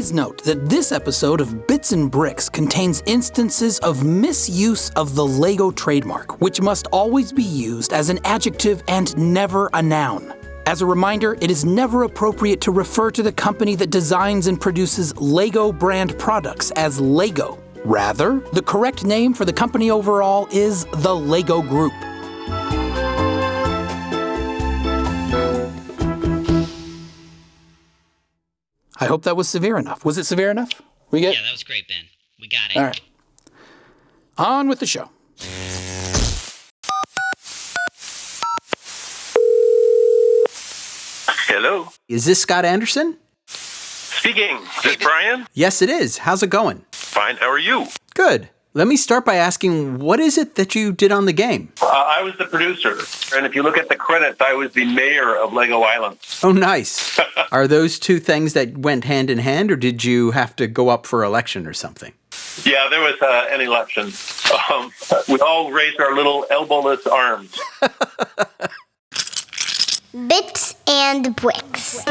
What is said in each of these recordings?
Please note that this episode of Bits and Bricks contains instances of misuse of the LEGO trademark, which must always be used as an adjective and never a noun. As a reminder, it is never appropriate to refer to the company that designs and produces LEGO brand products as LEGO. Rather, the correct name for the company overall is the LEGO Group. I hope that was severe enough. Was it severe enough? We get? Yeah, that was great, Ben. We got it. All right. On with the show. Hello. Is this Scott Anderson? Speaking. Is this Brian? Yes, it is. How's it going? Fine. How are you? Good. Let me start by asking, what is it that you did on the game? I was the producer. And if you look at the credits, I was the mayor of Lego Island. Oh, nice. Are those two things that went hand in hand, or did you have to go up for election or something? Yeah, there was an election. We all raised our little elbowless arms. Bits and Bricks.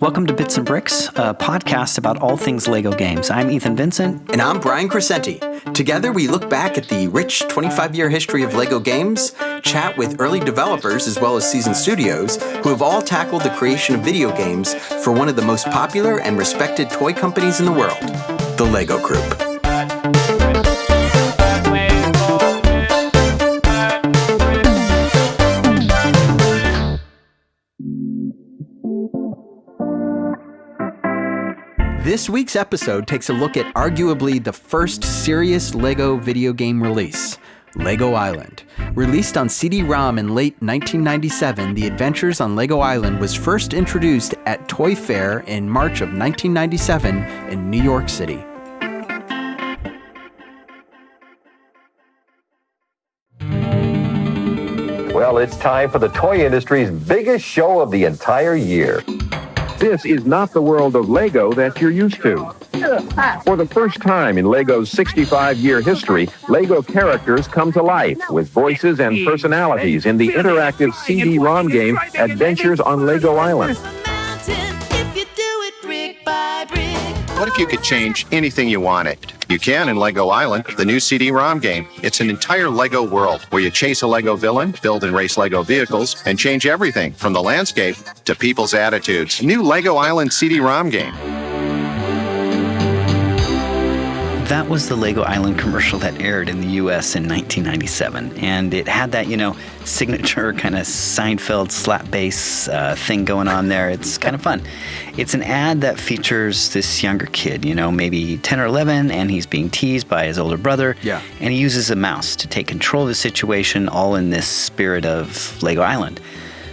Welcome to Bits and Bricks, a podcast about all things LEGO games. I'm Ethan Vincent. And I'm Brian Crecente. Together, we look back at the rich 25-year history of LEGO games, chat with early developers as well as seasoned studios who have all tackled the creation of video games for one of the most popular and respected toy companies in the world, the LEGO Group. This week's episode takes a look at arguably the first serious LEGO video game release, Lego Island. Released on CD-ROM in late 1997, The Adventures on Lego Island was first introduced at Toy Fair in March of 1997 in New York City. Well, it's time for the toy industry's biggest show of the entire year. This is not the world of Lego that you're used to. For the first time in Lego's 65-year history, Lego characters come to life with voices and personalities in the interactive CD-ROM game Adventures on Lego Island. What if you could change anything you wanted? You can in Lego Island, the new CD-ROM game. It's an entire Lego world where you chase a Lego villain, build and race Lego vehicles, and change everything from the landscape to people's attitudes. New Lego Island CD-ROM game. That was the Lego Island commercial that aired in the U.S. in 1997, and it had that, signature kind of Seinfeld slap bass thing going on there. It's kind of fun. It's an ad that features this younger kid, maybe 10 or 11, and he's being teased by his older brother. Yeah. And he uses a mouse to take control of the situation, all in this spirit of Lego Island.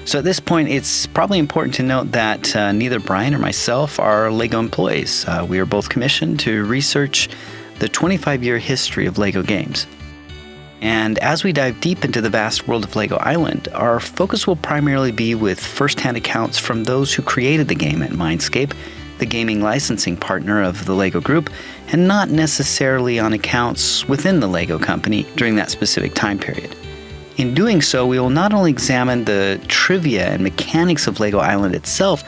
So at this point, it's probably important to note that neither Brian or myself are Lego employees. We are both commissioned to research the 25-year history of LEGO games. And as we dive deep into the vast world of LEGO Island, our focus will primarily be with first-hand accounts from those who created the game at Mindscape, the gaming licensing partner of the LEGO Group, and not necessarily on accounts within the LEGO company during that specific time period. In doing so, we will not only examine the trivia and mechanics of LEGO Island itself,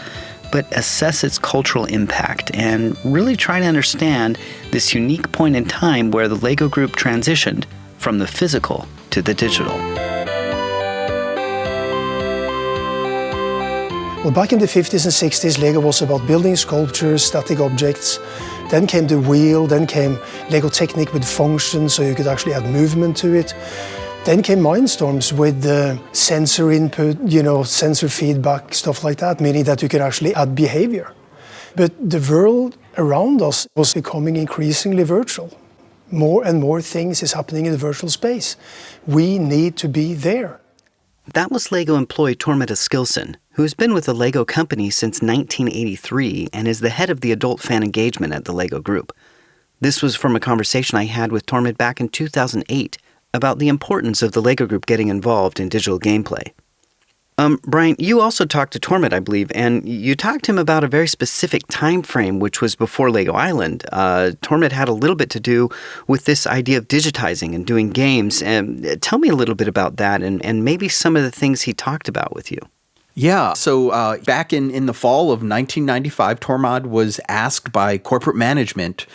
but assess its cultural impact and really try to understand this unique point in time where the LEGO Group transitioned from the physical to the digital. Well, back in the 50s and 60s, Lego was about building sculptures, static objects. Then came the wheel, then came Lego Technic with functions, so you could actually add movement to it. Then came Mindstorms with sensor input, sensor feedback, stuff like that, meaning that you could actually add behavior. But the world around us was becoming increasingly virtual. More and more things is happening in the virtual space. We need to be there. That was LEGO employee Tormod Skilson, who has been with the LEGO company since 1983 and is the head of the adult fan engagement at the LEGO Group. This was from a conversation I had with Tormod back in 2008 about the importance of the LEGO Group getting involved in digital gameplay. Brian, you also talked to Tormod, I believe, and you talked to him about a very specific time frame, which was before Lego Island. Tormod had a little bit to do with this idea of digitizing and doing games. Tell me a little bit about that and maybe some of the things he talked about with you. Yeah. So back in the fall of 1995, Tormod was asked by corporate management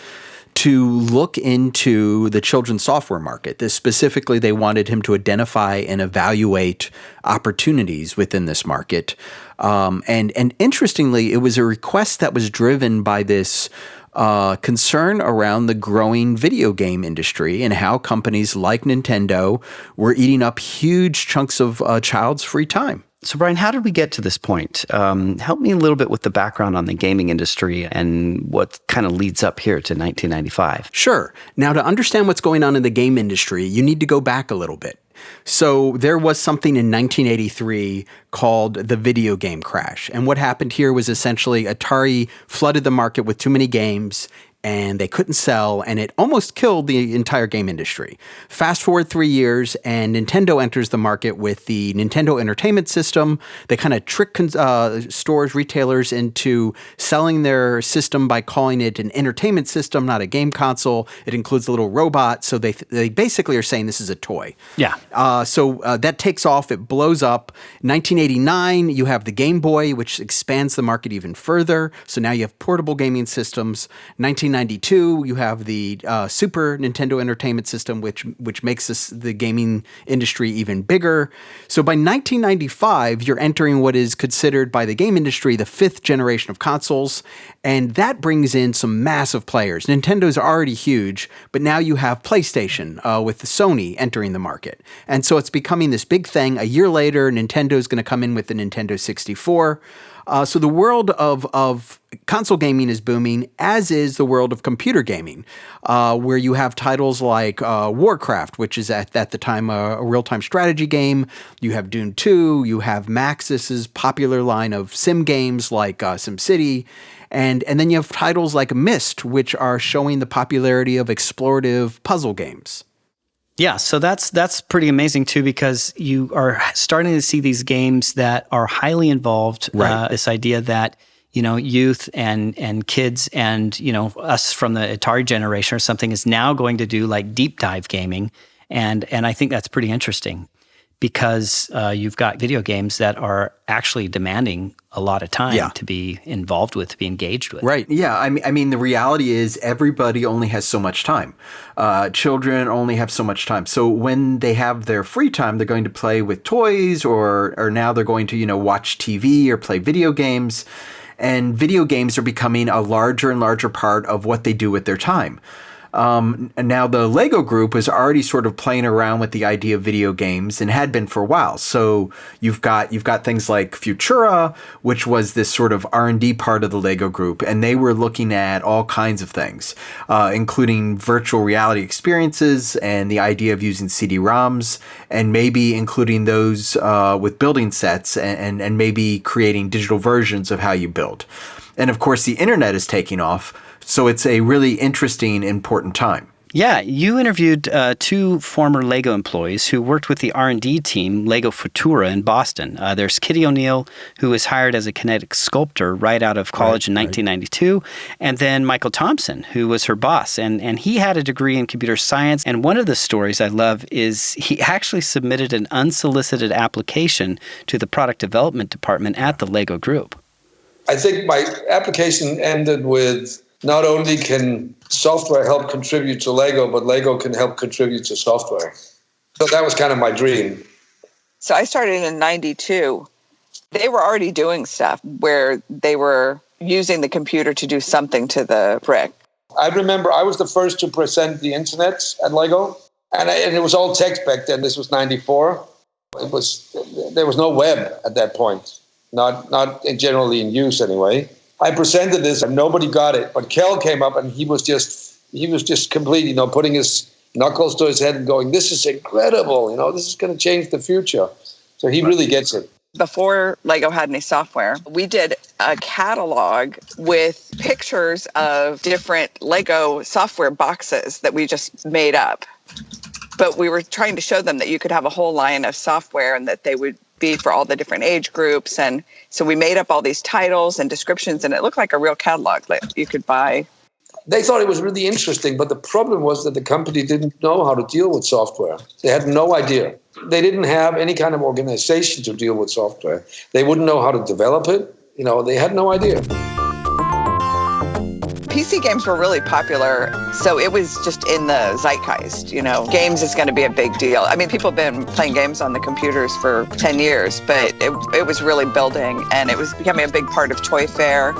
to look into the children's software market. Specifically, they wanted him to identify and evaluate opportunities within this market. And interestingly, it was a request that was driven by this concern around the growing video game industry and how companies like Nintendo were eating up huge chunks of a child's free time. So, Brian, how did we get to this point? Help me a little bit with the background on the gaming industry and what kind of leads up here to 1995. Sure. Now, to understand what's going on in the game industry, you need to go back a little bit. So there was something in 1983 called the video game crash. And what happened here was essentially Atari flooded the market with too many games, and they couldn't sell, and it almost killed the entire game industry. Fast forward 3 years, and Nintendo enters the market with the Nintendo Entertainment System. They kind of trick stores, retailers into selling their system by calling it an entertainment system, not a game console. It includes a little robot, so they basically are saying this is a toy. Yeah. So that takes off. It blows up. 1989, you have the Game Boy, which expands the market even further. So now you have portable gaming systems. 1992, you have the Super Nintendo Entertainment System, which makes the gaming industry even bigger. So by 1995, you're entering what is considered by the game industry the fifth generation of consoles, and that brings in some massive players. Nintendo's already huge, but now you have PlayStation with Sony entering the market. And so it's becoming this big thing. A year later, Nintendo's going to come in with the Nintendo 64. So the world of console gaming is booming, as is the world of computer gaming, where you have titles like Warcraft, which is at the time a real-time strategy game. You have Dune 2. You have Maxis's popular line of sim games like SimCity. And then you have titles like Myst, which are showing the popularity of explorative puzzle games. Yeah, so that's pretty amazing too, because you are starting to see these games that are highly involved. Right. This idea that, youth and kids and, us from the Atari generation or something is now going to do like deep dive gaming. And I think that's pretty interesting because you've got video games that are actually demanding a lot of time to be involved with, to be engaged with. Right. Yeah. I mean, the reality is everybody only has so much time. Children only have so much time. So when they have their free time, they're going to play with toys or now they're going to, watch TV or play video games. And video games are becoming a larger and larger part of what they do with their time. And now the Lego group was already sort of playing around with the idea of video games and had been for a while. So you've got things like Futura, which was this sort of R&D part of the Lego group, and they were looking at all kinds of things, including virtual reality experiences and the idea of using CD-ROMs, and maybe including those with building sets and maybe creating digital versions of how you build. And of course, the internet is taking off. So it's a really interesting, important time. Yeah, you interviewed two former Lego employees who worked with the R&D team, Lego Futura in Boston. There's Kitty O'Neill, who was hired as a kinetic sculptor right out of college in 1992, and then Michael Thompson, who was her boss. And he had a degree in computer science. And one of the stories I love is he actually submitted an unsolicited application to the product development department at the Lego Group. I think my application ended with, not only can software help contribute to Lego, but Lego can help contribute to software. So that was kind of my dream. So I started in 92. They were already doing stuff where they were using the computer to do something to the brick. I remember I was the first to present the internet at Lego, and it was all text back then. This was 94. There was no web at that point, not generally in use anyway. I presented this and nobody got it, but Kel came up and he was just completely, putting his knuckles to his head and going, "This is incredible, this is going to change the future." So he really gets it. Before Lego had any software, we did a catalog with pictures of different Lego software boxes that we just made up. But we were trying to show them that you could have a whole line of software and that they would be for all the different age groups. And so we made up all these titles and descriptions, and it looked like a real catalog that you could buy. They thought it was really interesting, but the problem was that the company didn't know how to deal with software. They had no idea. They didn't have any kind of organization to deal with software. They wouldn't know how to develop it. They had no idea. PC games were really popular, so it was just in the zeitgeist, Games is going to be a big deal. I mean, people have been playing games on the computers for 10 years, but it was really building, and it was becoming a big part of Toy Fair.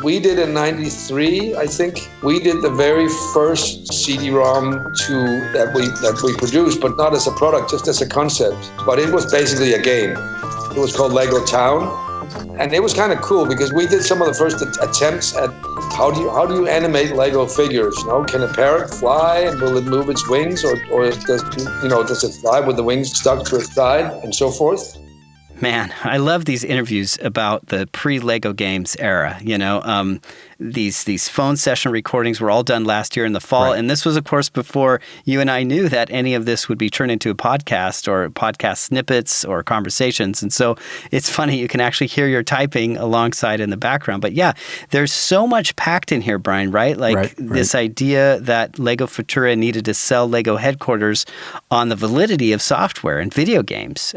We did in 93, I think. We did the very first CD-ROM that we produced, but not as a product, just as a concept. But it was basically a game. It was called Lego Town. And it was kind of cool because we did some of the first attempts at how do you animate Lego figures? Can a parrot fly and will it move its wings, or does it fly with the wings stuck to its side and so forth? Man, I love these interviews about the pre-Lego games era. These phone session recordings were all done last year in the fall. Right. And this was, of course, before you and I knew that any of this would be turned into a podcast or podcast snippets or conversations. And so it's funny, you can actually hear your typing alongside in the background. But yeah, there's so much packed in here, Brian, right? This idea that Lego Futura needed to sell Lego headquarters on the validity of software and video games.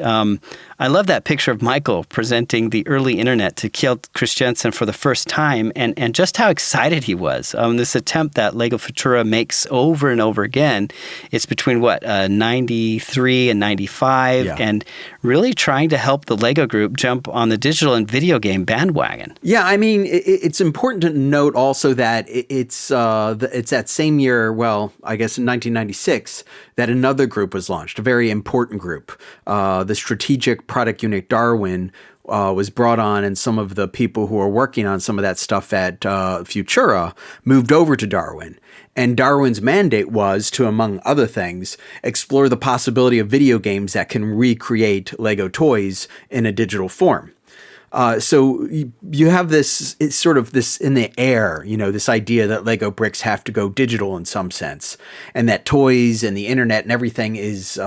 I love that picture of Michael presenting the early internet to Kjell Crecente for the first time and just how excited he was. This attempt that Lego Futura makes over and over again, it's between 93 and 95, and really trying to help the Lego group jump on the digital and video game bandwagon. Yeah, I mean, it's important to note also that it's that same year, I guess in 1996, that another group was launched, a very important group, the Strategic Product Unit Darwin, was brought on, and some of the people who were working on some of that stuff at Futura moved over to Darwin. And Darwin's mandate was to, among other things, explore the possibility of video games that can recreate Lego toys in a digital form. So you have this, it's sort of this in the air, this idea that Lego bricks have to go digital in some sense, and that toys and the internet and everything is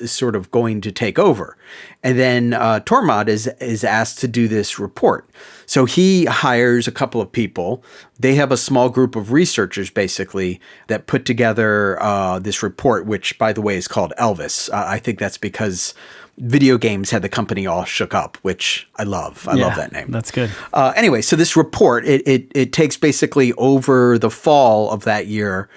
sort of going to take over. And then Tormod is asked to do this report. So he hires a couple of people. They have a small group of researchers, basically, that put together this report, which, by the way, is called Elvis. I think that's because video games had the company all shook up, which I love. I love that name. That's good. Anyway, so this report, it takes basically over the fall of that year.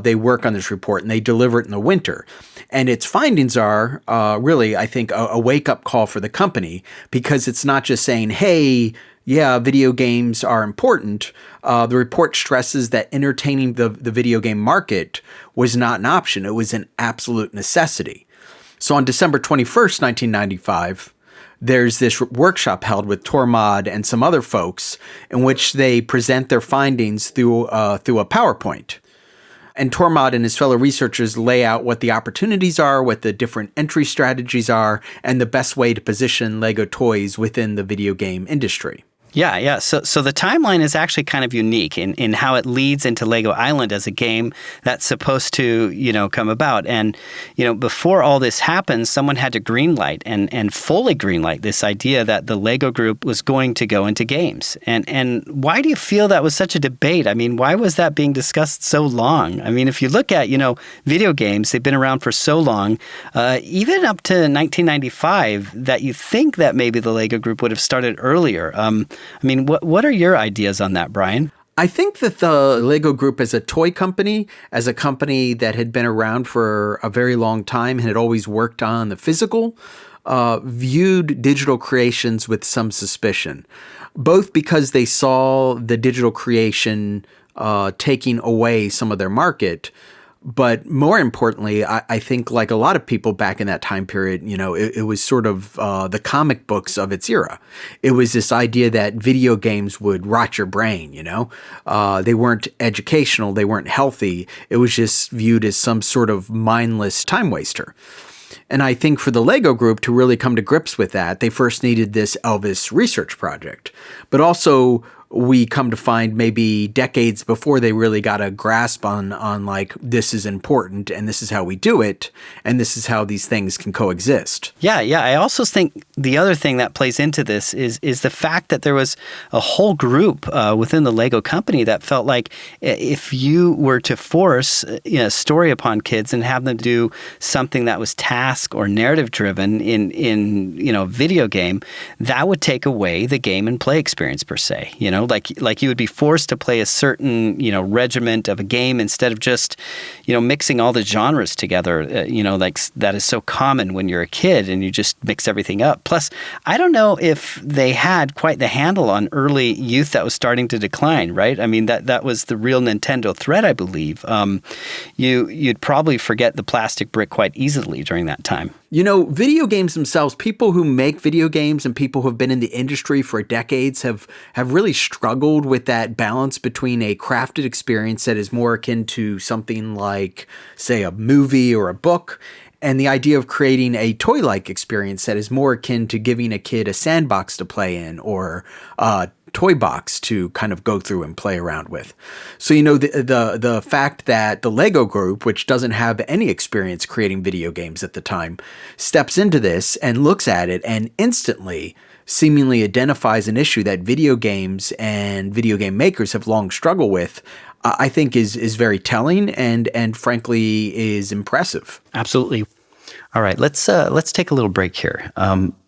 They work on this report and they deliver it in the winter. And its findings are really, I think, a wake-up call for the company, because it's not just saying, hey, yeah, video games are important. The report stresses that entertaining the video game market was not an option. It was an absolute necessity. So on December 21st, 1995, there's this workshop held with Tormod and some other folks in which they present their findings through a PowerPoint. And Tormod and his fellow researchers lay out what the opportunities are, what the different entry strategies are, and the best way to position Lego toys within the video game industry. Yeah. So the timeline is actually kind of unique in how it leads into Lego Island as a game that's supposed to, come about. And, before all this happens, someone had to greenlight and fully greenlight this idea that the Lego group was going to go into games. And why do you feel that was such a debate? I mean, why was that being discussed so long? I mean, if you look at, video games, they've been around for so long, even up to 1995, that you think that maybe the Lego group would have started earlier. I mean, what are your ideas on that, Brian? I think that the Lego Group as a toy company, as a company that had been around for a very long time and had always worked on the physical, viewed digital creations with some suspicion, both because they saw the digital creation taking away some of their market. But more importantly, I think, like a lot of people back in that time period, it was sort of the comic books of its era. It was this idea that video games would rot your brain, They weren't educational, they weren't healthy. It was just viewed as some sort of mindless time waster. And I think for the Lego Group to really come to grips with that, they first needed this Elvis research project. But also, we come to find maybe decades before they really got a grasp on like, this is important and this is how we do it and this is how these things can coexist. Yeah. I also think the other thing that plays into this is the fact that there was a whole group within the Lego company that felt like if you were to force a story upon kids and have them do something that was tasked task or narrative driven in video game, that would take away the game and play experience per se. Like you would be forced to play a certain regiment of a game instead of just mixing all the genres together. Like that is so common when you're a kid and you just mix everything up. Plus, I don't know if they had quite the handle on early youth that was starting to decline, right? I mean, that was the real Nintendo threat, I believe. You'd probably forget the plastic brick quite easily during that time. Video games themselves, people who make video games and people who have been in the industry for decades have really struggled with that balance between a crafted experience that is more akin to something like, say, a movie or a book, and the idea of creating a toy-like experience that is more akin to giving a kid a sandbox to play in or a toy box to kind of go through and play around with. So, the fact that the Lego Group, which doesn't have any experience creating video games at the time, steps into this and looks at it and instantly seemingly identifies an issue that video games and video game makers have long struggled with, I think is very telling and frankly is impressive. Absolutely. All right, let's take a little break here.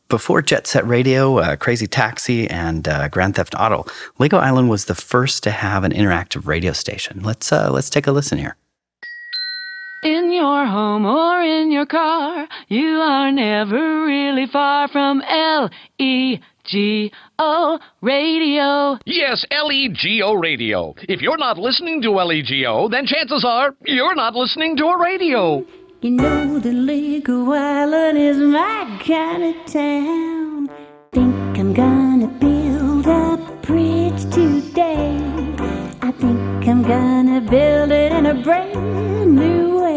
Before Jet Set Radio, Crazy Taxi, and Grand Theft Auto, Lego Island was the first to have an interactive radio station. Let's take a listen here. In your home or in your car, you are never really far from LEGO Radio. Yes, LEGO Radio. If you're not listening to LEGO, then chances are you're not listening to a radio. You know that Lego Island is my kind of town. Think I'm gonna build a bridge today. I think I'm gonna build it in a brand new way.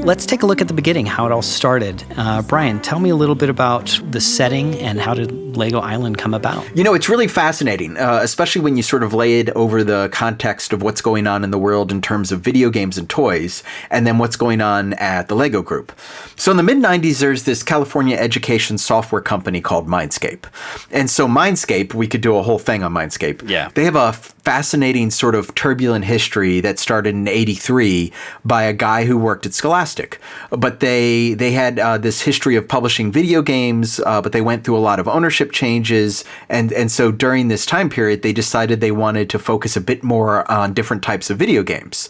Let's take a look at the beginning, how it all started. Brian, tell me a little bit about the setting and how did Lego Island come about? It's really fascinating, especially when you sort of lay it over the context of what's going on in the world in terms of video games and toys, and then what's going on at the Lego Group. So in the mid-90s, there's this California education software company called Mindscape. And so Mindscape, we could do a whole thing on Mindscape. Yeah. They have a fascinating sort of turbulent history that started in '83 by a guy who worked at Scholastic. But they had this history of publishing video games, but they went through a lot of ownership changes. And so during this time period, they decided they wanted to focus a bit more on different types of video games.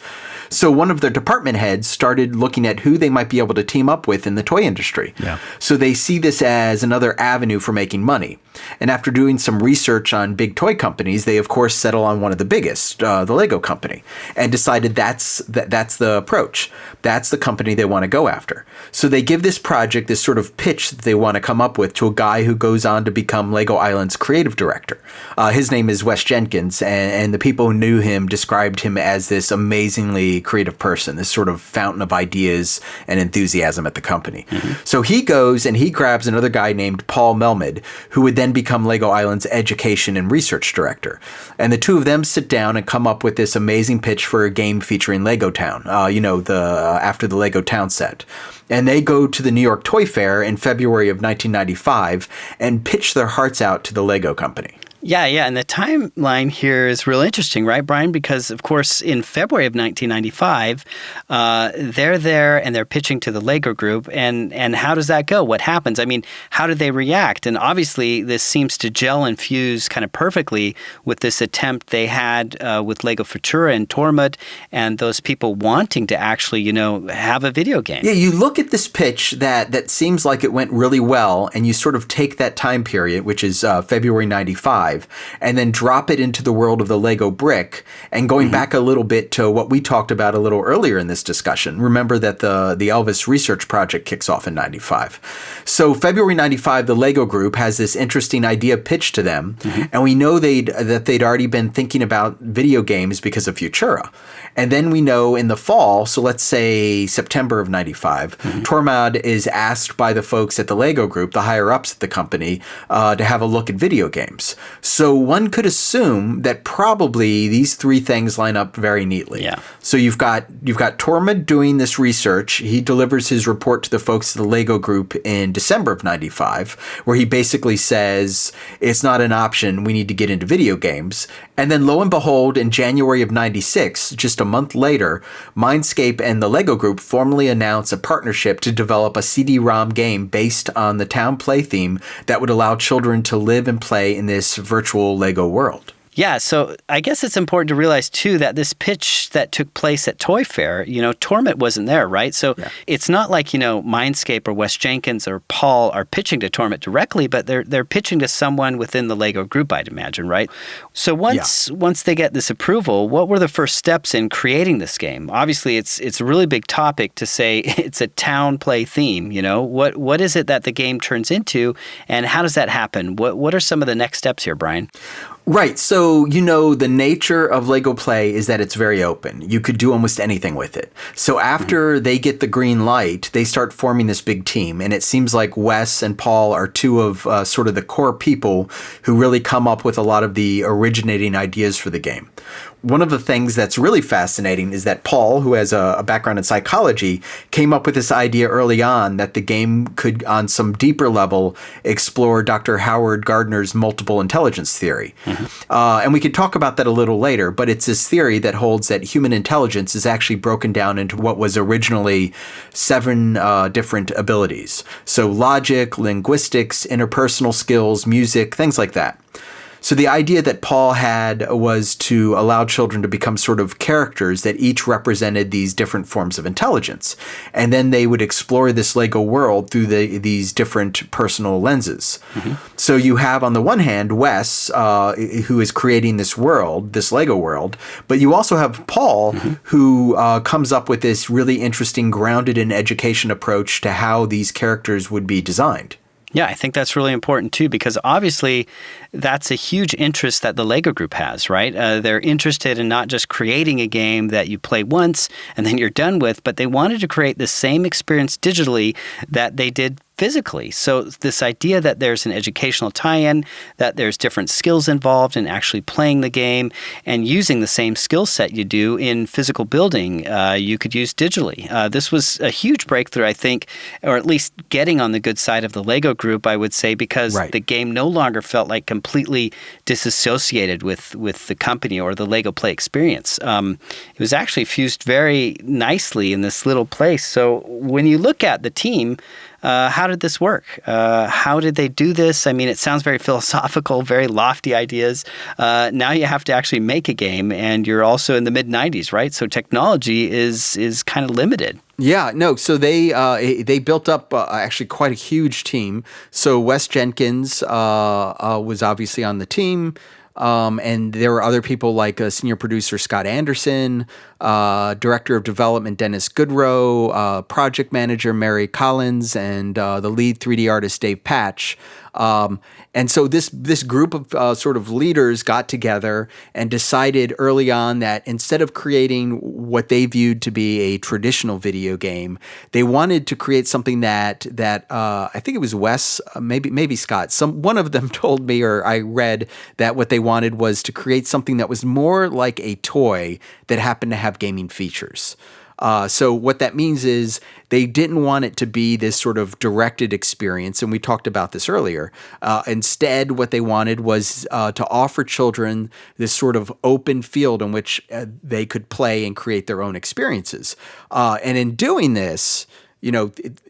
So one of their department heads started looking at who they might be able to team up with in the toy industry. Yeah. So they see this as another avenue for making money. And after doing some research on big toy companies, they of course settle on one of the biggest, the Lego company, and decided that's the approach. That's the company they want to go after. So they give this project, this sort of pitch that they want to come up with to a guy who goes on to become Lego Island's creative director. His name is Wes Jenkins, and the people who knew him described him as this amazingly creative person, this sort of fountain of ideas and enthusiasm at the company. Mm-hmm. So he goes and he grabs another guy named Paul Melmid, who would then become Lego Island's education and research director. And the two of them sit down and come up with this amazing pitch for a game featuring Lego Town, after the Lego Town set. And they go to the New York Toy Fair in February of 1995 and pitch their hearts out to the Lego company. Yeah, and the timeline here is real interesting, right, Brian? Because, of course, in February of 1995, they're there and they're pitching to the Lego Group. And how does that go? What happens? I mean, how did they react? And obviously, this seems to gel and fuse kind of perfectly with this attempt they had with Lego Futura and Tormod and those people wanting to actually, have a video game. Yeah, you look at this pitch that seems like it went really well, and you sort of take that time period, which is February 95, and then drop it into the world of the Lego brick. And going back a little bit to what we talked about a little earlier in this discussion, remember that the Elvis research project kicks off in 95. So February 95, the Lego Group has this interesting idea pitched to them, and we know that they'd already been thinking about video games because of Futura. And then we know in the fall, so let's say September of 95, Tormod is asked by the folks at the Lego Group, the higher-ups at the company, to have a look at video games. So one could assume that probably these three things line up very neatly. Yeah. So you've got Tormod doing this research. He delivers his report to the folks at the Lego Group in December of 95, where he basically says it's not an option. We need to get into video games. And then lo and behold, in January of 96, just a month later, Mindscape and the Lego Group formally announce a partnership to develop a CD-ROM game based on the Town Play theme that would allow children to live and play in this virtual Lego world. Yeah, so I guess it's important to realize, too, that this pitch that took place at Toy Fair, Tormod wasn't there, right? So it's not like, Mindscape or Wes Jenkins or Paul are pitching to Tormod directly, but they're pitching to someone within the Lego Group, I'd imagine, right? So once they get this approval, what were the first steps in creating this game? Obviously, it's a really big topic to say it's a Town Play theme, What is it that the game turns into, and how does that happen? What are some of the next steps here, Brian? Right. So, the nature of Lego Play is that it's very open. You could do almost anything with it. So after they get the green light, they start forming this big team. And it seems like Wes and Paul are two of sort of the core people who really come up with a lot of the originating ideas for the game. One of the things that's really fascinating is that Paul, who has a background in psychology, came up with this idea early on that the game could, on some deeper level, explore Dr. Howard Gardner's multiple intelligence theory. And we could talk about that a little later, but it's this theory that holds that human intelligence is actually broken down into what was originally 7 different abilities. So logic, linguistics, interpersonal skills, music, things like that. So the idea that Paul had was to allow children to become sort of characters that each represented these different forms of intelligence. And then they would explore this Lego world through these different personal lenses. So you have, on the one hand, Wes, who is creating this world, this Lego world, but you also have Paul, who comes up with this really interesting grounded in education approach to how these characters would be designed. Yeah, I think that's really important, too, because obviously that's a huge interest that the Lego Group has, right? They're interested in not just creating a game that you play once and then you're done with, but they wanted to create the same experience digitally that they did physically. So this idea that there's an educational tie-in, that there's different skills involved in actually playing the game and using the same skill set you do in physical building, you could use digitally. This was a huge breakthrough, I think, or at least getting on the good side of the Lego Group, I would say, because the game no longer felt like completely disassociated with the company or the Lego Play experience. It was actually fused very nicely in this little place. So when you look at the team, how did this work? How did they do this? I mean, it sounds very philosophical, very lofty ideas. Now you have to actually make a game, and you're also in the mid-90s, right? So technology is kind of limited. Yeah, no. So they built up actually quite a huge team. So Wes Jenkins was obviously on the team. And there were other people like senior producer Scott Anderson, director of development Dennis Goodrow, project manager Mary Collins, and the lead 3D artist Dave Patch. And so this group of sort of leaders got together and decided early on that instead of creating what they viewed to be a traditional video game, they wanted to create something that I think it was Wes, maybe Scott. One of them told me, or I read, that what they wanted was to create something that was more like a toy that happened to have gaming features. So what that means is they didn't want it to be this sort of directed experience, and we talked about this earlier. Instead, what they wanted was to offer children this sort of open field in which they could play and create their own experiences. And in doing this,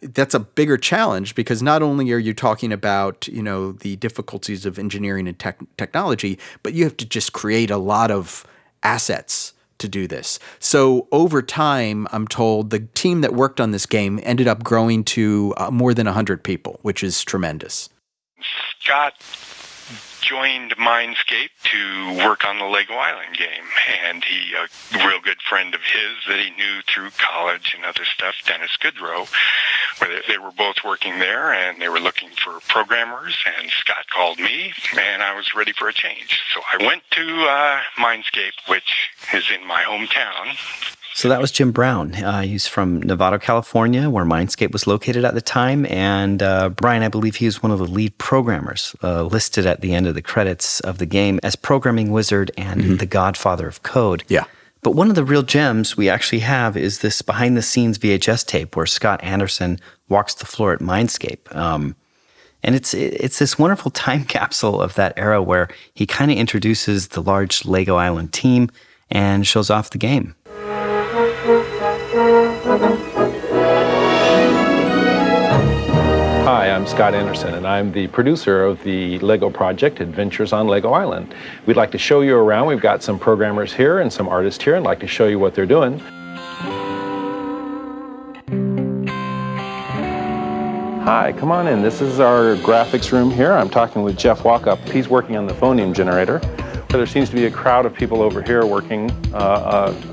that's a bigger challenge because not only are you talking about, the difficulties of engineering and technology, but you have to just create a lot of assets to do this. So over time, I'm told the team that worked on this game ended up growing to more than 100 people, which is tremendous. Scott joined Mindscape to work on the Lego Island game, and a real good friend of his that he knew through college and other stuff, Dennis Goodrow, where they were both working there, and they were looking for programmers, and Scott called me, and I was ready for a change. So I went to Mindscape, which is in my hometown. So that was Jim Brown. He's from Novato, California, where Mindscape was located at the time. And Brian, I believe he was one of the lead programmers listed at the end of the credits of the game as programming wizard and the godfather of code. Yeah. But one of the real gems we actually have is this behind-the-scenes VHS tape where Scott Anderson walks the floor at Mindscape. And it's this wonderful time capsule of that era where he kind of introduces the large Lego Island team and shows off the game. Hi, I'm Scott Anderson, and I'm the producer of the Lego project, Adventures on Lego Island. We'd like to show you around. We've got some programmers here and some artists here, and I'd like to show you what they're doing. Hi, come on in. This is our graphics room here. I'm talking with Jeff Walkup. He's working on the phoneme generator. There seems to be a crowd of people over here working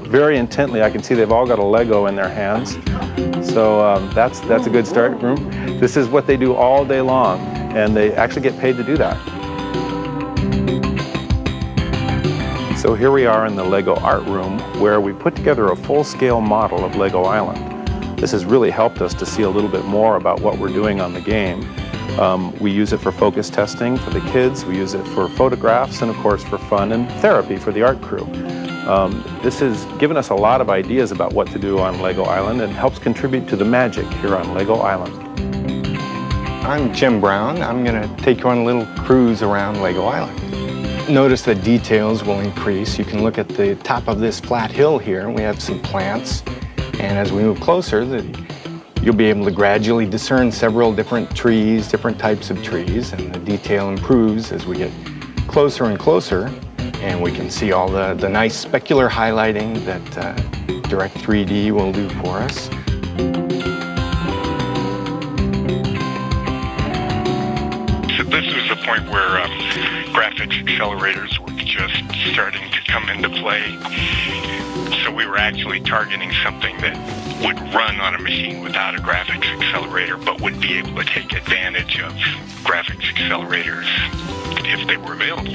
very intently. I can see they've all got a Lego in their hands. So that's a good start room. This is what they do all day long, and they actually get paid to do that. So here we are in the Lego art room where we put together a full-scale model of Lego Island. This has really helped us to see a little bit more about what we're doing on the game. We use it for focus testing for the kids, we use it for photographs, and of course for fun and therapy for the art crew. This has given us a lot of ideas about what to do on Lego Island and helps contribute to the magic here on Lego Island. I'm Jim Brown. I'm going to take you on a little cruise around Lego Island. Notice the details will increase. You can look at the top of this flat hill here. We have some plants, and as we move closer, you'll be able to gradually discern several different trees, different types of trees, and the detail improves as we get closer and closer, and we can see all the nice specular highlighting that Direct 3D will do for us. So this was the point where graphics accelerators were just starting to come into play. So we were actually targeting something that would run on a machine without a graphics accelerator, but would be able to take advantage of graphics accelerators if they were available.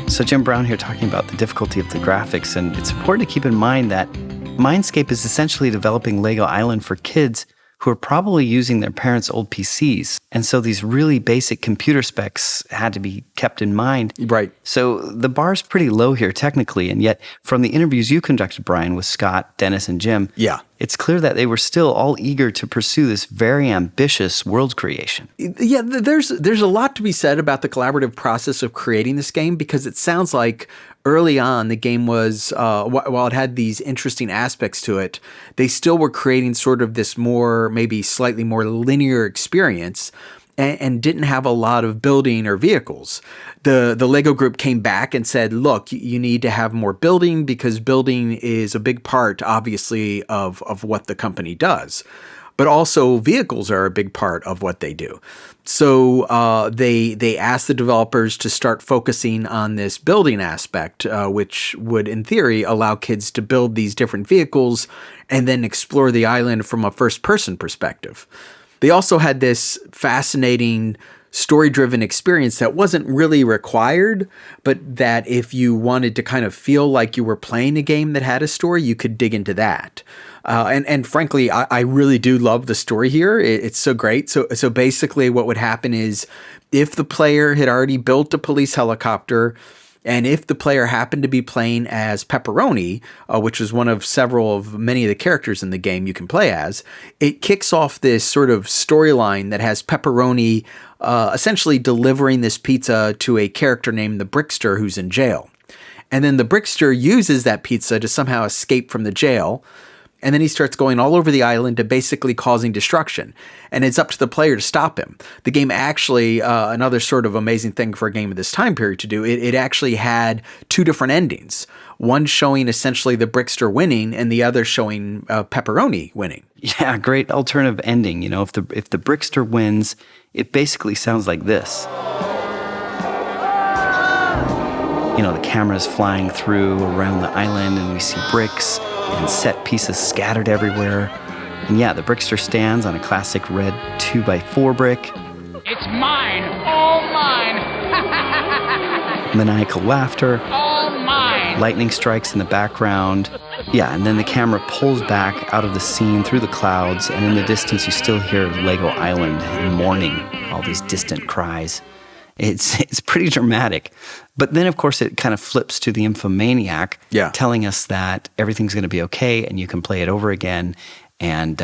So Jim Brown here talking about the difficulty of the graphics, and it's important to keep in mind that Mindscape is essentially developing Lego Island for kids who are probably using their parents' old PCs. And so these really basic computer specs had to be kept in mind. Right. So the bar's pretty low here technically, and yet from the interviews you conducted, Brian, with Scott, Dennis, and Jim, it's clear that they were still all eager to pursue this very ambitious world creation. Yeah, there's a lot to be said about the collaborative process of creating this game, because it sounds like early on the game was, while it had these interesting aspects to it, they still were creating sort of this more, maybe slightly more linear experience, and didn't have a lot of building or vehicles. The Lego group came back and said, look, you need to have more building, because building is a big part, obviously, of what the company does. But also vehicles are a big part of what they do. So they asked the developers to start focusing on this building aspect, which would, in theory, allow kids to build these different vehicles and then explore the island from a first-person perspective. They also had this fascinating story-driven experience that wasn't really required, but that if you wanted to kind of feel like you were playing a game that had a story, you could dig into that. And frankly, I really do love the story here. It's so great. So basically what would happen is if the player had already built a police helicopter, and if the player happened to be playing as Pepperoni, which was one of several of many of the characters in the game you can play as, it kicks off this sort of storyline that has Pepperoni essentially delivering this pizza to a character named the Brickster who's in jail. And then the Brickster uses that pizza to somehow escape from the jail. And then he starts going all over the island to basically causing destruction. And it's up to the player to stop him. The game actually, another sort of amazing thing for a game of this time period to do, it actually had two different endings. One showing essentially the Brickster winning, and the other showing Pepperoni winning. Yeah, great alternative ending. You know, if the Brickster wins, it basically sounds like this. You know, the camera's flying through around the island, and we see bricks and set pieces scattered everywhere. And yeah, the Brickster stands on a classic red 2x4 brick. It's mine, all mine. maniacal laughter. Lightning strikes in the background. Yeah, and then the camera pulls back out of the scene through the clouds, and in the distance you still hear Lego Island in mourning, all these distant cries. It's pretty dramatic. But then, of course, it kind of flips to the infomaniac, telling us that everything's going to be okay and you can play it over again. And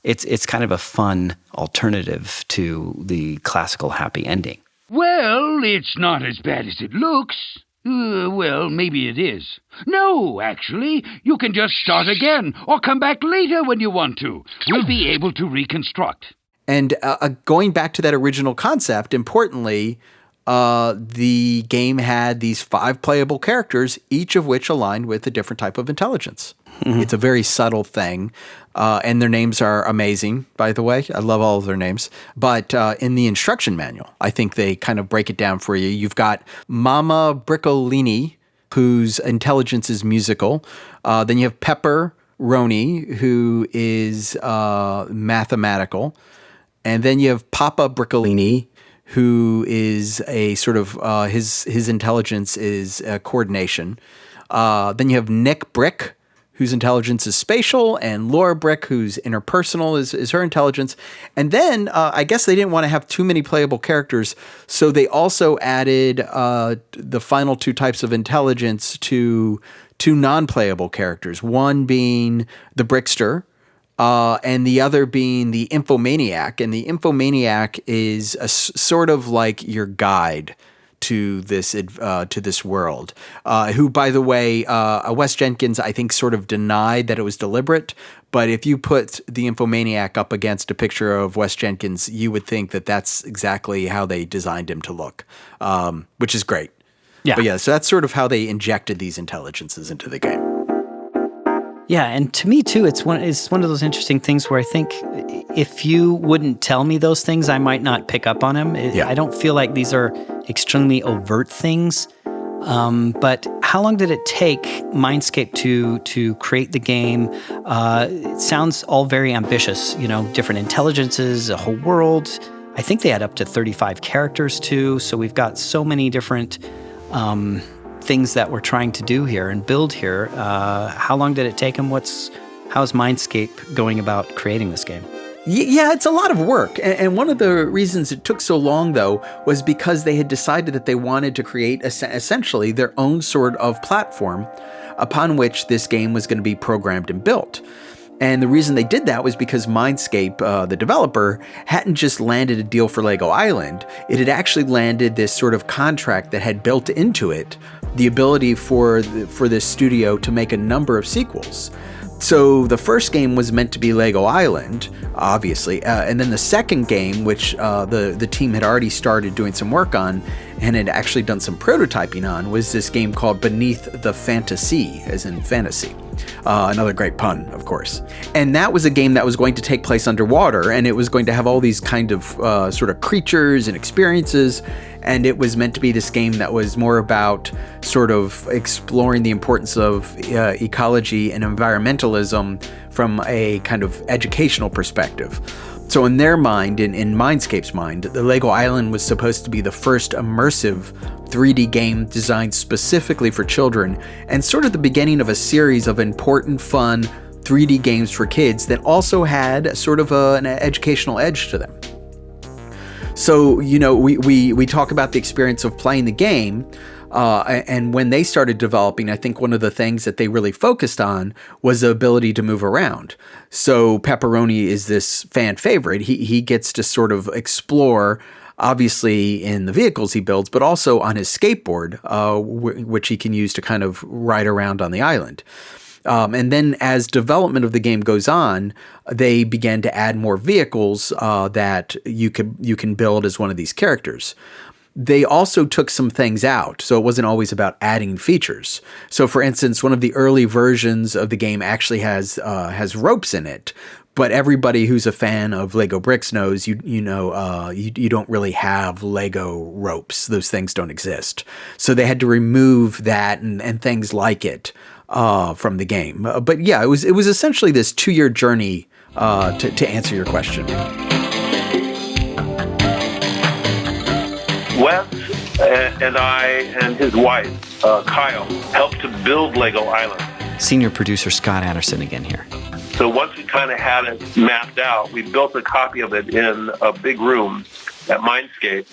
it's kind of a fun alternative to the classical happy ending. Well, it's not as bad as it looks. Well, maybe it is. No, actually, you can just start again or come back later when you want to. We'll be able to reconstruct. And going back to that original concept, importantly, the game had these 5 playable characters, each of which aligned with a different type of intelligence. Mm-hmm. It's a very subtle thing, and their names are amazing, by the way. I love all of their names. But in the instruction manual, I think they kind of break it down for you. You've got Mama Briccolini, whose intelligence is musical. Then you have Pepper Roney, who is mathematical. And then you have Papa Briccolini, who is a sort of, his intelligence is coordination. Then you have Nick Brick, whose intelligence is spatial, and Laura Brick, whose interpersonal is her intelligence. And then I guess they didn't want to have too many playable characters, so they also added the final 2 types of intelligence to 2 non-playable characters, one being the Brickster, and the other being the Infomaniac. And the Infomaniac is a sort of like your guide to this world, who, by the way, Wes Jenkins, I think, sort of denied that it was deliberate. But if you put the Infomaniac up against a picture of Wes Jenkins, you would think that that's exactly how they designed him to look, which is great. Yeah. But yeah, so that's sort of how they injected these intelligences into the game. Yeah, and to me, too, it's one of those interesting things where I think if you wouldn't tell me those things, I might not pick up on them. I don't feel like these are extremely overt things. But how long did it take Mindscape to create the game? It sounds all very ambitious, different intelligences, a whole world. I think they had up to 35 characters, too. So we've got so many different things that we're trying to do here and build here. How long did it take them? How's Mindscape going about creating this game? Yeah, it's a lot of work. And one of the reasons it took so long, though, was because they had decided that they wanted to create essentially their own sort of platform upon which this game was going to be programmed and built. And the reason they did that was because Mindscape, the developer, hadn't just landed a deal for Lego Island. It had actually landed this sort of contract that had built into it the ability for this studio to make a number of sequels. So the first game was meant to be Lego Island, obviously, and then the second game, which the team had already started doing some work on and had actually done some prototyping on, was this game called Beneath the Fantasy, as in fantasy. Another great pun, of course. And that was a game that was going to take place underwater, and it was going to have all these kind of sort of creatures and experiences, and it was meant to be this game that was more about sort of exploring the importance of ecology and environmentalism from a kind of educational perspective. So in their mind, in Mindscape's mind, the Lego Island was supposed to be the first immersive 3D game designed specifically for children, and sort of the beginning of a series of important, fun 3D games for kids that also had sort of an educational edge to them. So, we talk about the experience of playing the game, and when they started developing, I think one of the things that they really focused on was the ability to move around. So Pepperoni is this fan favorite. He gets to sort of explore, obviously in the vehicles he builds, but also on his skateboard, which he can use to kind of ride around on the island. And then as development of the game goes on, they began to add more vehicles that you can build as one of these characters. They also took some things out, so it wasn't always about adding features. So, for instance, one of the early versions of the game actually has ropes in it, but everybody who's a fan of Lego bricks knows you don't really have Lego ropes. Those things don't exist. So they had to remove that and things like it from the game. But yeah, it was essentially this 2-year journey to answer your question. Wes, and I and his wife, Kyle, helped to build Lego Island. Senior producer Scott Anderson again here. So once we kind of had it mapped out, we built a copy of it in a big room at Mindscape,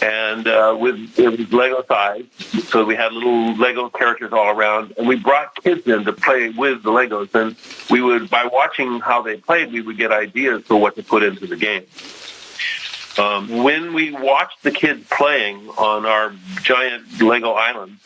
and it was Lego size, so we had little Lego characters all around, and we brought kids in to play with the Legos, and we would, by watching how they played, we would get ideas for what to put into the game. When we watched the kids playing on our giant Lego island,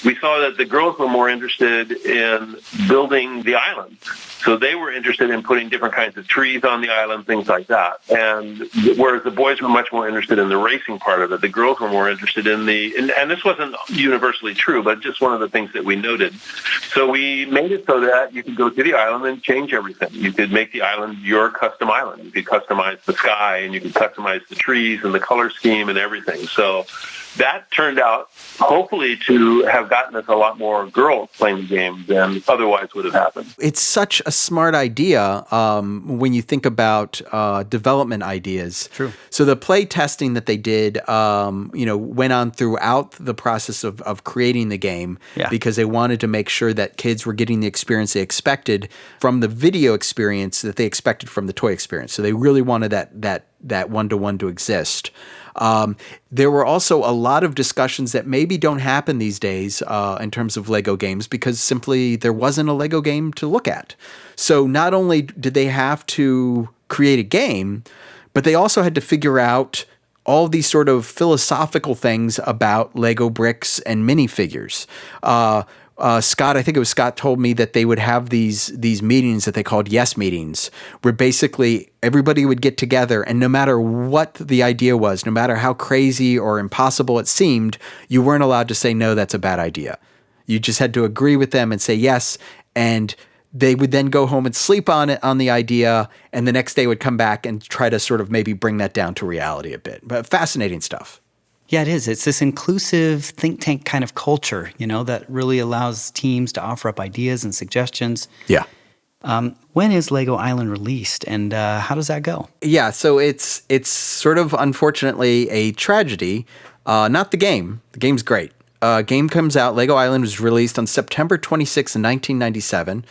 we saw that the girls were more interested in building the island. So they were interested in putting different kinds of trees on the island, things like that. And whereas the boys were much more interested in the racing part of it, the girls were more interested in and this wasn't universally true, but just one of the things that we noted. So we made it so that you could go to the island and change everything. You could make the island your custom island. You could customize the sky, and you could customize the trees and the color scheme and everything. So that turned out, hopefully, to have gotten us a lot more girls playing the game than otherwise would have happened. It's such a smart idea when you think about development ideas. True. So the play testing that they did, went on throughout the process of creating the game because they wanted to make sure that kids were getting the experience they expected from the video experience that they expected from the toy experience. So they really wanted that one-to-one to exist. There were also a lot of discussions that maybe don't happen these days in terms of Lego games because simply there wasn't a Lego game to look at. So not only did they have to create a game, but they also had to figure out all these sort of philosophical things about Lego bricks and minifigures. Scott, I think it was Scott, told me that they would have these meetings that they called yes meetings, where basically everybody would get together, and no matter what the idea was, no matter how crazy or impossible it seemed, you weren't allowed to say, no, that's a bad idea. You just had to agree with them and say yes, and they would then go home and sleep on the idea, and the next day would come back and try to sort of maybe bring that down to reality a bit. But fascinating stuff. Yeah, it is. It's this inclusive think tank kind of culture, that really allows teams to offer up ideas and suggestions. Yeah. When is Lego Island released, and how does that go? Yeah, so it's sort of, unfortunately, a tragedy. Not the game. The game's great. Game comes out. Lego Island was released on September 26, 1997.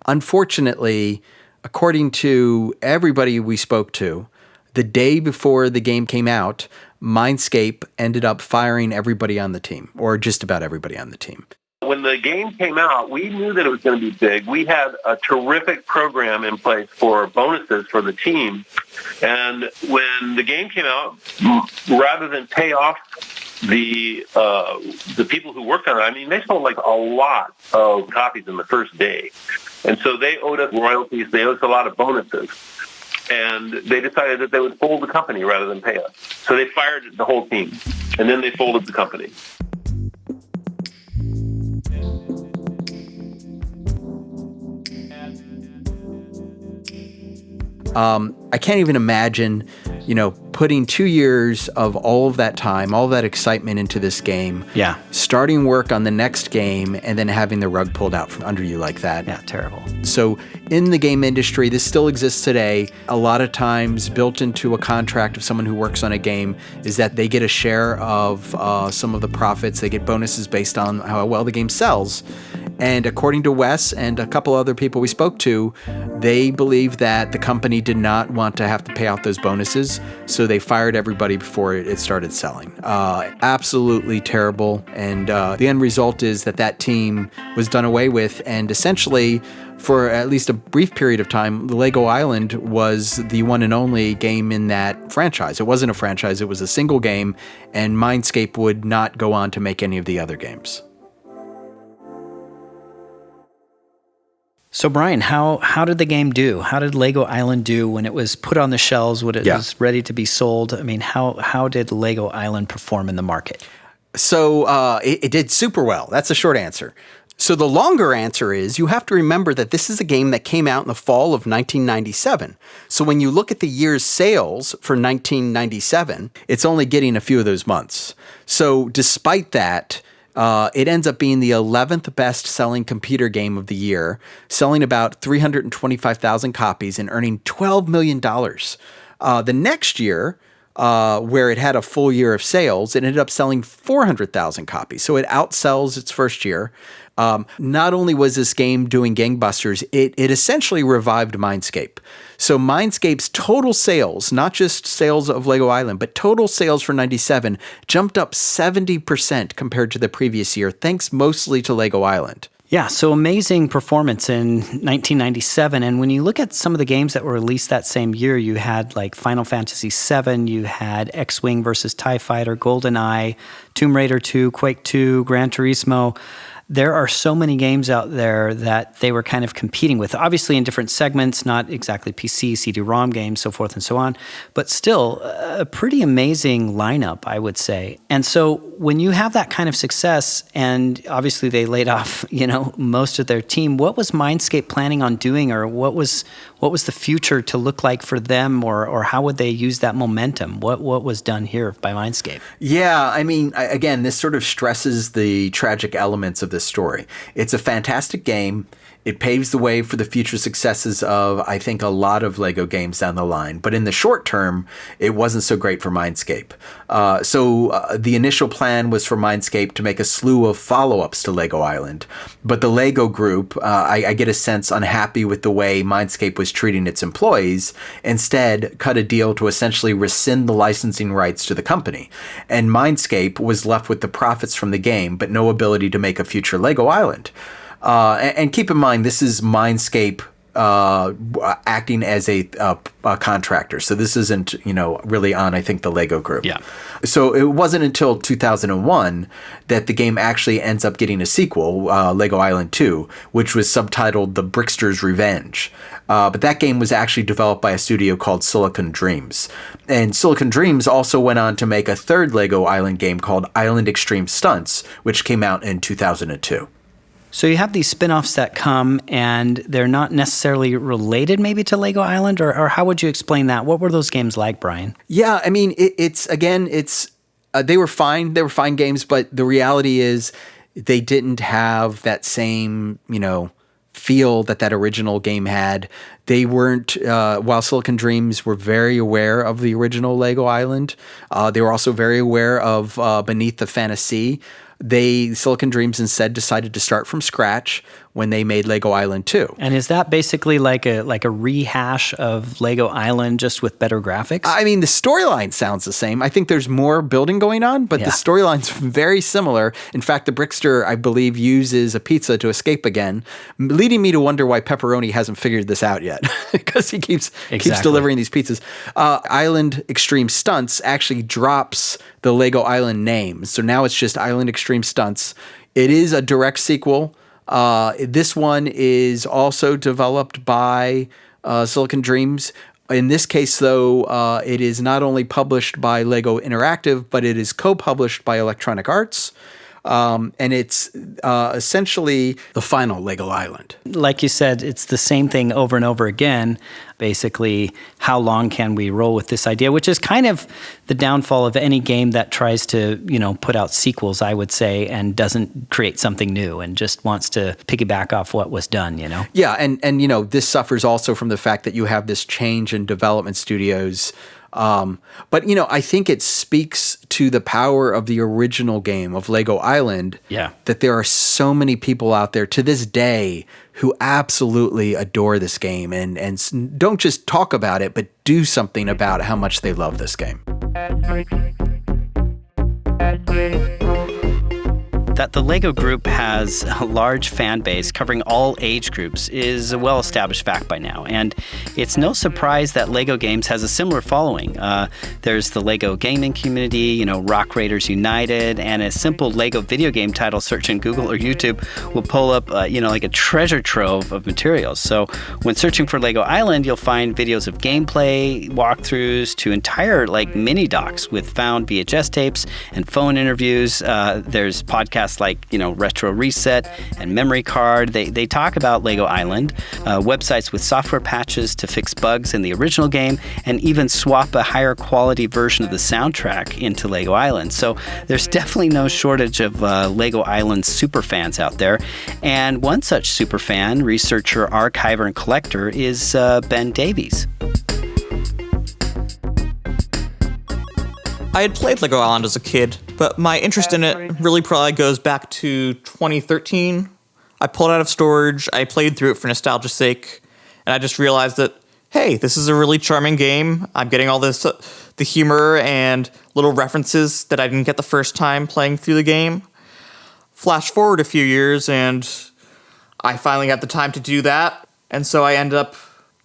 Unfortunately, according to everybody we spoke to, the day before the game came out, Mindscape ended up firing everybody on the team, or just about everybody on the team. When the game came out, we knew that it was going to be big. We had a terrific program in place for bonuses for the team. And when the game came out, rather than pay off the people who worked on it, they sold like a lot of copies in the first day. And so they owed us royalties. They owed us a lot of bonuses. And they decided that they would fold the company rather than pay us. So they fired the whole team, and then they folded the company. I can't even imagine, putting 2 years of all of that time, all of that excitement into this game. Yeah. Starting work on the next game and then having the rug pulled out from under you like that. Yeah, terrible. So in the game industry, this still exists today. A lot of times built into a contract of someone who works on a game is that they get a share of some of the profits. They get bonuses based on how well the game sells. And according to Wes and a couple other people we spoke to, they believe that the company did not want to have to pay out those bonuses, so they fired everybody before it started selling. Absolutely terrible. And the end result is that team was done away with, and essentially, for at least a brief period of time, the Lego Island was the one and only game in that franchise. It wasn't a franchise, it was a single game, and Mindscape would not go on to make any of the other games. So, Brian, how did the game do? How did Lego Island do when it was put on the shelves, when it was ready to be sold? How did Lego Island perform in the market? So it did super well. That's the short answer. So the longer answer is you have to remember that this is a game that came out in the fall of 1997. So when you look at the year's sales for 1997, it's only getting a few of those months. So despite that, it ends up being the 11th best-selling computer game of the year, selling about 325,000 copies and earning $12 million. The next year, where it had a full year of sales. It ended up selling 400,000 copies. So it outsells its first year. Not only was this game doing gangbusters, it essentially revived Mindscape. So Mindscape's total sales, not just sales of Lego Island, but total sales for 97 jumped up 70% compared to the previous year, thanks mostly to Lego Island. Yeah, so amazing performance in 1997. And when you look at some of the games that were released that same year, you had like Final Fantasy VII, you had X-Wing versus TIE Fighter, GoldenEye, Tomb Raider 2, Quake 2, Gran Turismo. There are so many games out there that they were kind of competing with, obviously in different segments, not exactly PC, CD-ROM games, so forth and so on, but still a pretty amazing lineup, I would say. And so when you have that kind of success, and obviously they laid off, most of their team, what was Mindscape planning on doing, or what was the future to look like for them, or how would they use that momentum? What was done here by Mindscape? Yeah, I mean, again, this sort of stresses the tragic elements of this story. It's a fantastic game. It paves the way for the future successes of, I think, a lot of Lego games down the line. But in the short term, it wasn't so great for Mindscape. So the initial plan was for Mindscape to make a slew of follow-ups to Lego Island. But the Lego group, I get a sense, unhappy with the way Mindscape was treating its employees, instead cut a deal to essentially rescind the licensing rights to the company. And Mindscape was left with the profits from the game, but no ability to make a future Lego Island. And keep in mind, this is Mindscape acting as a contractor. So this isn't, really on, I think, the Lego group. Yeah. So it wasn't until 2001 that the game actually ends up getting a sequel, Lego Island 2, which was subtitled The Brickster's Revenge. But that game was actually developed by a studio called Silicon Dreams. And Silicon Dreams also went on to make a third Lego Island game called Island Extreme Stunts, which came out in 2002. So you have these spin-offs that come, and they're not necessarily related maybe to Lego Island, or how would you explain that? What were those games like, Brian? Yeah, I mean, they were fine. They were fine games, but the reality is they didn't have that same, feel that original game had. They weren't, while Silicon Dreams were very aware of the original Lego Island, they were also very aware of Beneath the Fantasy. Silicon Dreams instead decided to start from scratch when they made Lego Island 2. And is that basically like a rehash of Lego Island just with better graphics? I mean, the storyline sounds the same. I think there's more building going on, but the storyline's very similar. In fact, the Brickster, I believe, uses a pizza to escape again, leading me to wonder why Pepperoni hasn't figured this out yet, because he keeps delivering these pizzas. Island Extreme Stunts actually drops the Lego Island name, so now it's just Island Extreme Stunts. It is a direct sequel. This one is also developed by Silicon Dreams. In this case, though, it is not only published by Lego Interactive, but it is co-published by Electronic Arts. And it's essentially the final Lego Island. Like you said, it's the same thing over and over again. Basically, how long can we roll with this idea, which is kind of the downfall of any game that tries to, put out sequels, I would say, and doesn't create something new and just wants to piggyback off what was done, Yeah, and this suffers also from the fact that you have this change in development studios. But I think it speaks to the power of the original game of Lego Island. Yeah. That there are so many people out there to this day who absolutely adore this game and don't just talk about it, but do something about how much they love this game. That the LEGO Group has a large fan base covering all age groups is a well-established fact by now, and it's no surprise that LEGO Games has a similar following. There's the LEGO gaming community, Rock Raiders United, and a simple LEGO video game title search in Google or YouTube will pull up, like a treasure trove of materials. So when searching for LEGO Island, you'll find videos of gameplay, walkthroughs, to entire mini docs with found VHS tapes and phone interviews. There's podcasts like, Retro Reset and Memory Card. They talk about Lego Island, websites with software patches to fix bugs in the original game, and even swap a higher quality version of the soundtrack into Lego Island. So there's definitely no shortage of Lego Island superfans out there. And one such superfan, researcher, archiver, and collector is Ben Davies. I had played Lego Island as a kid, but my interest in it really probably goes back to 2013. I pulled it out of storage, I played through it for nostalgia's sake, and I just realized that, hey, this is a really charming game. I'm getting all this, the humor and little references that I didn't get the first time playing through the game. Flash forward a few years, and I finally got the time to do that, and so I ended up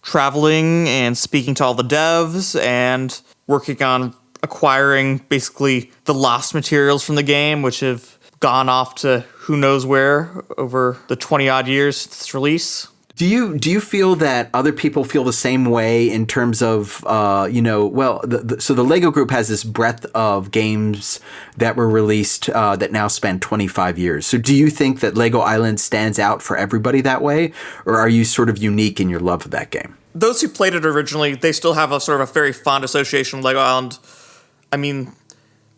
traveling and speaking to all the devs and working on acquiring basically the lost materials from the game, which have gone off to who knows where over the 20-odd years since its release. Do you feel that other people feel the same way in terms of, so the LEGO Group has this breadth of games that were released that now span 25 years. So do you think that LEGO Island stands out for everybody that way, or are you sort of unique in your love of that game? Those who played it originally, they still have a sort of a very fond association with LEGO Island. I mean,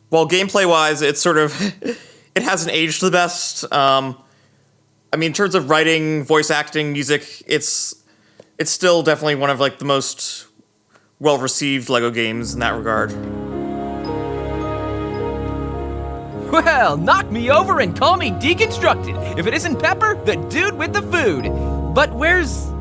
while gameplay-wise, it's sort of, it hasn't aged the best. I mean, in terms of writing, voice acting, music, it's still definitely one of like the most well-received LEGO games in that regard. Well, knock me over and call me deconstructed. If it isn't Pepper, the dude with the food. But where's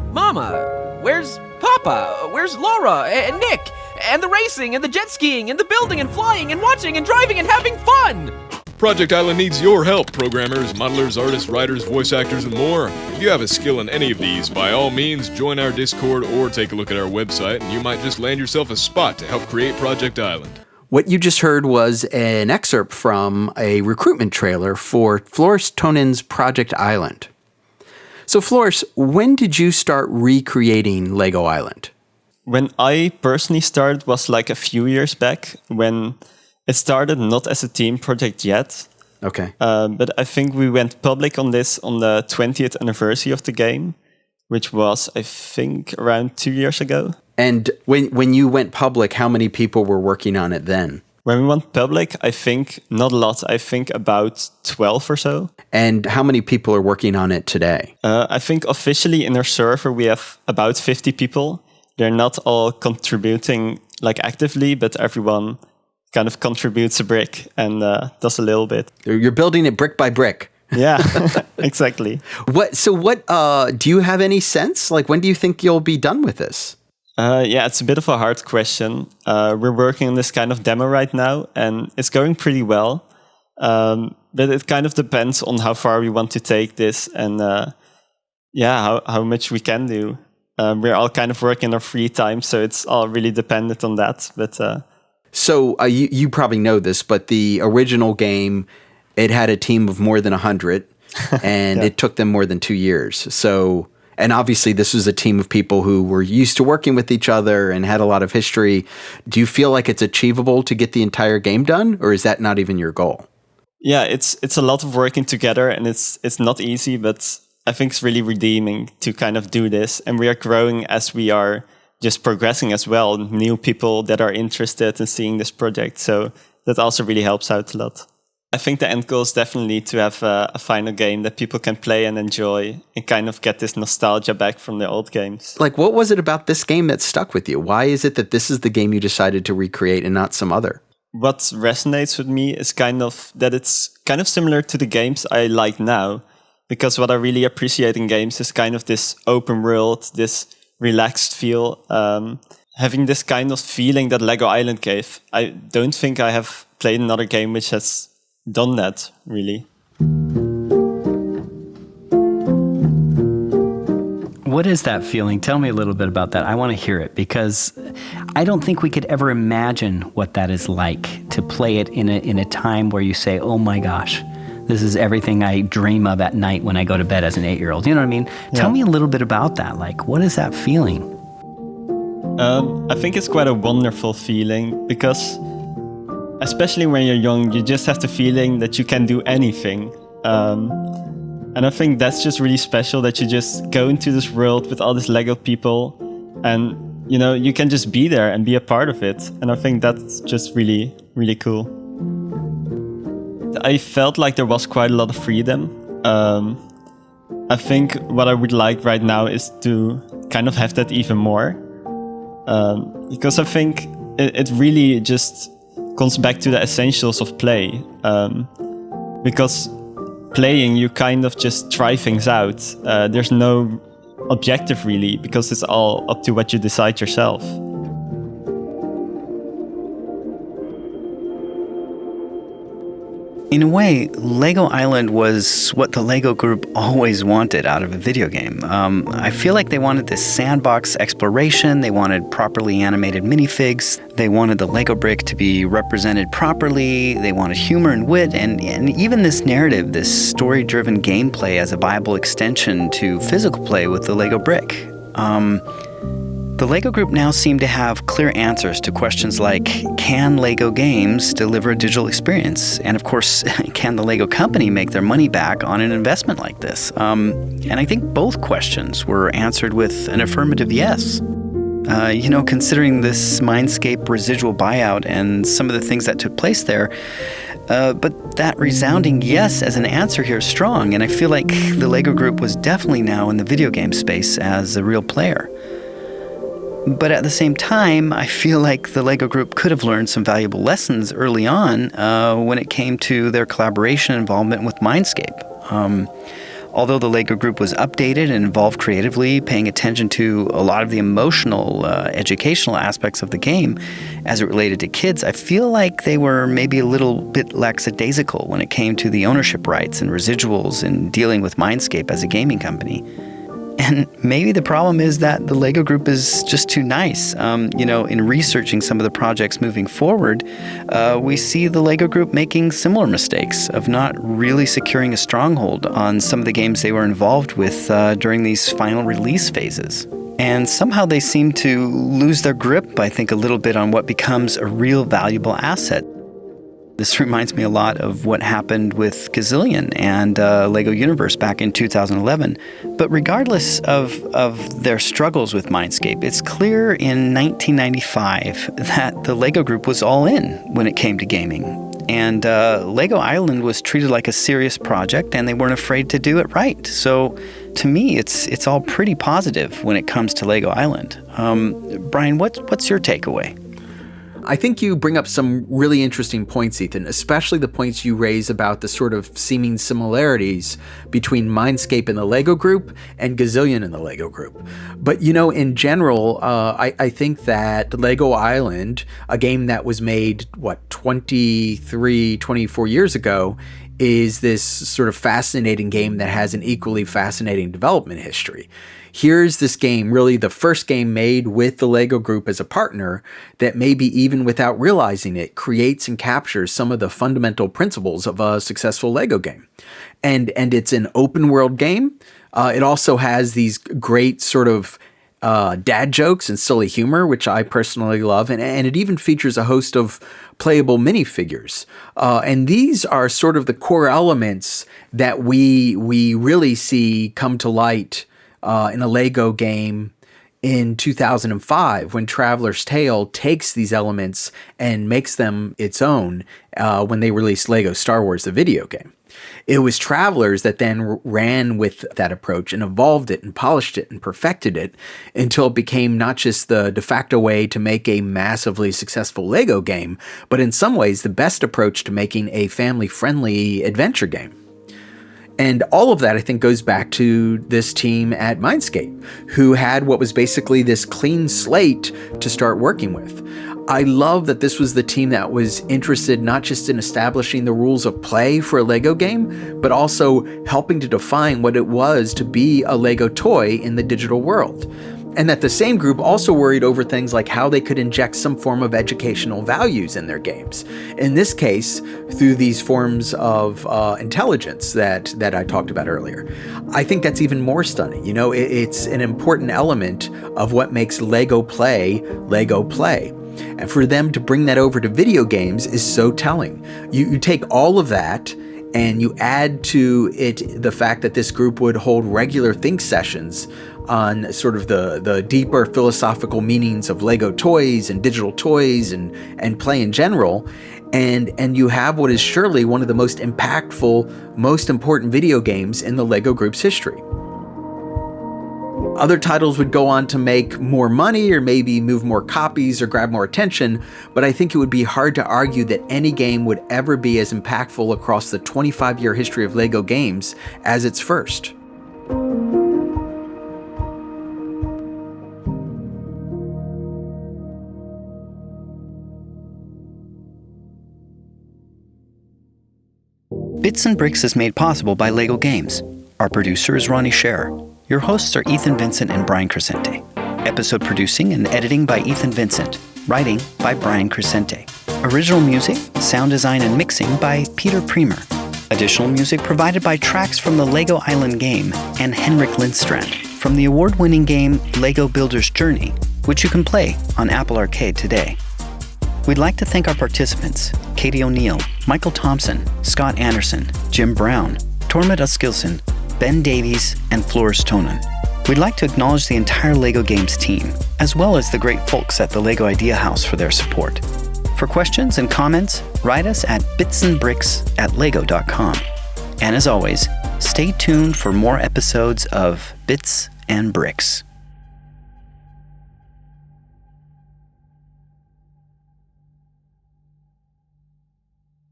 Mama? Where's Papa? Where's Laura and Nick? And the racing and the jet skiing and the building and flying and watching and driving and having fun! Project Island needs your help, programmers, modelers, artists, writers, voice actors, and more. If you have a skill in any of these, by all means, join our Discord or take a look at our website, and you might just land yourself a spot to help create Project Island. What you just heard was an excerpt from a recruitment trailer for Floris Tonen's Project Island. So Floris, when did you start recreating Lego Island? When I personally started was like a few years back, when it started not as a team project yet. Okay. But I think we went public on this on the 20th anniversary of the game, which was, I think, around 2 years ago. And when you went public, how many people were working on it then? When we went public, I think not a lot. I think about 12 or so. And how many people are working on it today? I think officially in our server, we have about 50 people. They're not all contributing like actively, but everyone kind of contributes a brick and does a little bit. You're building it brick by brick. Yeah, exactly. What do you have any sense? Like, when do you think you'll be done with this? Yeah, it's a bit of a hard question. We're working on this kind of demo right now, and it's going pretty well. But it kind of depends on how far we want to take this and how much we can do. We're all kind of working in our free time, so it's all really dependent on that. But So you probably know this, but the original game, it had a team of more than 100, and it took them more than 2 years. So, and obviously this was a team of people who were used to working with each other and had a lot of history. Do you feel like it's achievable to get the entire game done, or is that not even your goal? Yeah, it's a lot of working together, and it's not easy, but I think it's really redeeming to kind of do this. And we are growing as we are just progressing as well. New people that are interested in seeing this project. So that also really helps out a lot. I think the end goal is definitely to have a final game that people can play and enjoy and kind of get this nostalgia back from the old games. Like, what was it about this game that stuck with you? Why is it that this is the game you decided to recreate and not some other? What resonates with me is kind of that it's kind of similar to the games I like now. Because what I really appreciate in games is kind of this open world, this relaxed feel, having this kind of feeling that Lego Island gave. I don't think I have played another game which has done that, really. What is that feeling? Tell me a little bit about that. I want to hear it, because I don't think we could ever imagine what that is like to play it in a time where you say, oh my gosh, this is everything I dream of at night when I go to bed as an 8-year-old. You know what I mean? Yeah. Tell me a little bit about that. Like, what is that feeling? I think it's quite a wonderful feeling, because especially when you're young, you just have the feeling that you can do anything. And I think that's just really special, that you just go into this world with all these Lego people and, you know, you can just be there and be a part of it. And I think that's just really, really cool. I felt like there was quite a lot of freedom. I think what I would like right now is to kind of have that even more. Because I think it really just comes back to the essentials of play. Because playing, you kind of just try things out. There's no objective really, because it's all up to what you decide yourself. In a way, Lego Island was what the Lego Group always wanted out of a video game. I feel like they wanted this sandbox exploration, they wanted properly animated minifigs, they wanted the Lego brick to be represented properly, they wanted humor and wit, and even this narrative, this story-driven gameplay as a viable extension to physical play with the Lego brick. The Lego Group now seem to have clear answers to questions like, can Lego games deliver a digital experience? And of course, can the Lego company make their money back on an investment like this? And I think both questions were answered with an affirmative yes. Considering this Mindscape residual buyout and some of the things that took place there, but that resounding yes as an answer here is strong, and I feel like the Lego Group was definitely now in the video game space as a real player. But at the same time, I feel like the Lego Group could have learned some valuable lessons early on when it came to their collaboration involvement with Mindscape. Although the Lego Group was updated and involved creatively, paying attention to a lot of the emotional, educational aspects of the game as it related to kids, I feel like they were maybe a little bit lackadaisical when it came to the ownership rights and residuals in dealing with Mindscape as a gaming company. And maybe the problem is that the Lego Group is just too nice. In researching some of the projects moving forward, we see the Lego Group making similar mistakes of not really securing a stronghold on some of the games they were involved with during these final release phases. And somehow they seem to lose their grip, I think, a little bit on what becomes a real valuable asset. This reminds me a lot of what happened with Gazillion and Lego Universe back in 2011. But regardless of their struggles with Mindscape, it's clear in 1995 that the Lego Group was all in when it came to gaming. And Lego Island was treated like a serious project, and they weren't afraid to do it right. So to me, it's all pretty positive when it comes to Lego Island. Brian, what's your takeaway? I think you bring up some really interesting points, Ethan, especially the points you raise about the sort of seeming similarities between Mindscape and the Lego Group and Gazillion and the Lego Group. But, in general, I think that Lego Island, a game that was made, 24 years ago, is this sort of fascinating game that has an equally fascinating development history. Here's this game, really the first game made with the Lego Group as a partner, that maybe even without realizing it, creates and captures some of the fundamental principles of a successful Lego game. And it's an open world game. It also has these great sort of dad jokes and silly humor, which I personally love. And it even features a host of playable minifigures. And these are sort of the core elements that we really see come to light in a Lego game in 2005, when Traveler's Tale takes these elements and makes them its own when they released Lego Star Wars, the video game. It was Travelers that then ran with that approach and evolved it and polished it and perfected it until it became not just the de facto way to make a massively successful Lego game, but in some ways the best approach to making a family-friendly adventure game. And all of that, I think, goes back to this team at Mindscape, who had what was basically this clean slate to start working with. I love that this was the team that was interested not just in establishing the rules of play for a Lego game, but also helping to define what it was to be a Lego toy in the digital world. And that the same group also worried over things like how they could inject some form of educational values in their games. In this case, through these forms of intelligence that I talked about earlier. I think that's even more stunning. It's an important element of what makes Lego play, Lego play. And for them to bring that over to video games is so telling. You take all of that and you add to it the fact that this group would hold regular think sessions on sort of the deeper philosophical meanings of Lego toys and digital toys and play in general. And you have what is surely one of the most impactful, most important video games in the Lego Group's history. Other titles would go on to make more money or maybe move more copies or grab more attention, but I think it would be hard to argue that any game would ever be as impactful across the 25-year history of LEGO games as its first. Bits and Bricks is made possible by LEGO Games. Our producer is Ronnie Scherer. Your hosts are Ethan Vincent and Brian Crecente. Episode producing and editing by Ethan Vincent. Writing by Brian Crecente. Original music, sound design, and mixing by Peter Premer. Additional music provided by tracks from the LEGO Island game and Henrik Lindstrand from the award-winning game LEGO Builder's Journey, which you can play on Apple Arcade today. We'd like to thank our participants, Katie O'Neill, Michael Thompson, Scott Anderson, Jim Brown, Tormod Uskilson, Ben Davies, and Floris Tonen. We'd like to acknowledge the entire LEGO Games team, as well as the great folks at the LEGO Idea House for their support. For questions and comments, write us at bitsandbricks@lego.com. And as always, stay tuned for more episodes of Bits and Bricks.